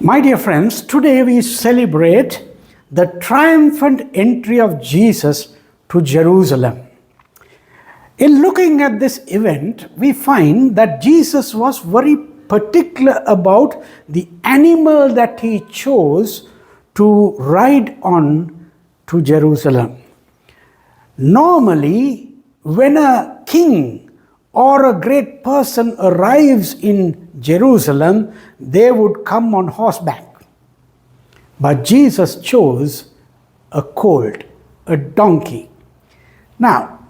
My dear friends, today we celebrate the triumphant entry of Jesus to Jerusalem. In looking at this event, we find that Jesus was very particular about the animal that he chose to ride on to Jerusalem. Normally, when a king or a great person arrives in Jerusalem, they would come on horseback. But Jesus chose a colt, a donkey. Now,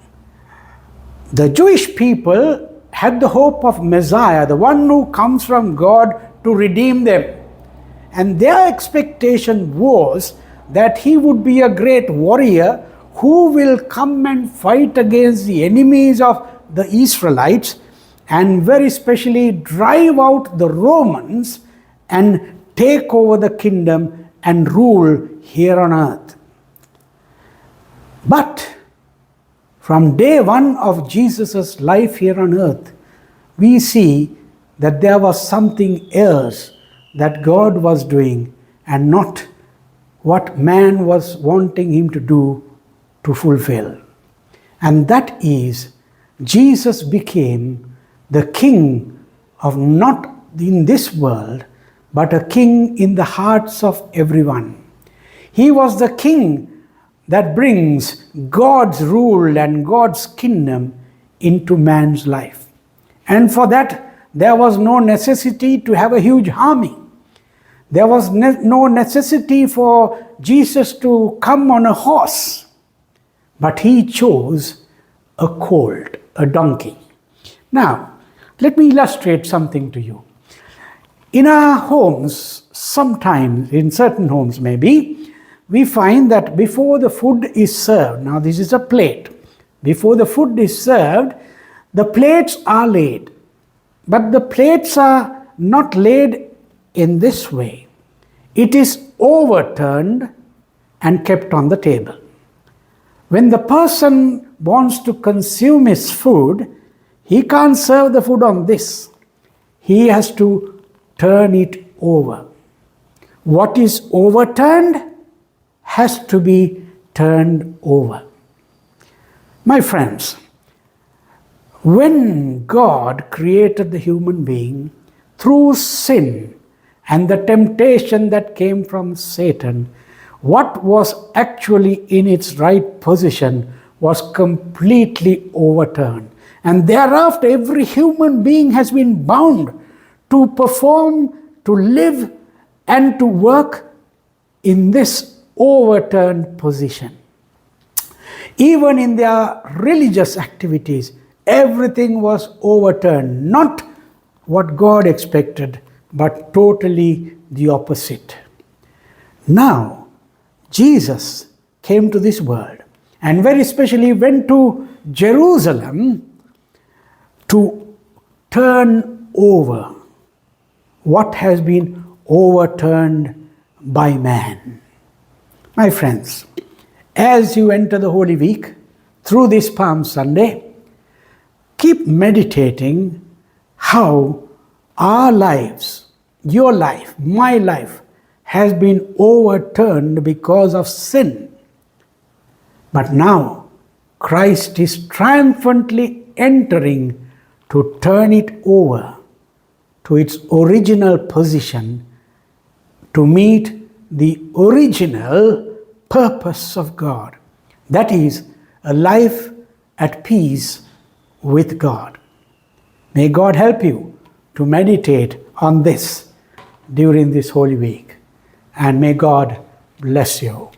the Jewish people had the hope of Messiah, the one who comes from God to redeem them. And their expectation was that he would be a great warrior who will come and fight against the enemies of the Israelites and very specially drive out the Romans and take over the kingdom and rule here on earth. But from day one of Jesus' life here on earth, we see that there was something else that God was doing and not what man was wanting him to do to fulfill. And that is, Jesus became the king of not in this world, but a king in the hearts of everyone. He was the king that brings God's rule and God's kingdom into man's life. And for that, there was no necessity to have a huge army. There was no necessity for Jesus to come on a horse. But he chose a colt, a donkey. Now, let me illustrate something to you. In our homes, sometimes, in certain homes maybe, we find that before the food is served, now this is a plate, before the food is served, the plates are laid. But the plates are not laid in this way. It is overturned and kept on the table. When the person wants to consume his food, he can't serve the food on this. He has to turn it over. What is overturned has to be turned over. My friends, when God created the human being through sin and the temptation that came from Satan, what was actually in its right position was completely overturned. And thereafter, every human being has been bound to perform, to live, and to work in this overturned position. Even in their religious activities, everything was overturned. Not what God expected, but totally the opposite. Now, Jesus came to this world and very especially went to Jerusalem to turn over what has been overturned by man. My friends, as you enter the Holy Week through this Palm Sunday, keep meditating how our lives, your life, my life, has been overturned because of sin. But now, Christ is triumphantly entering to turn it over to its original position to meet the original purpose of God. That is, a life at peace with God. May God help you to meditate on this during this Holy Week. And may God bless you.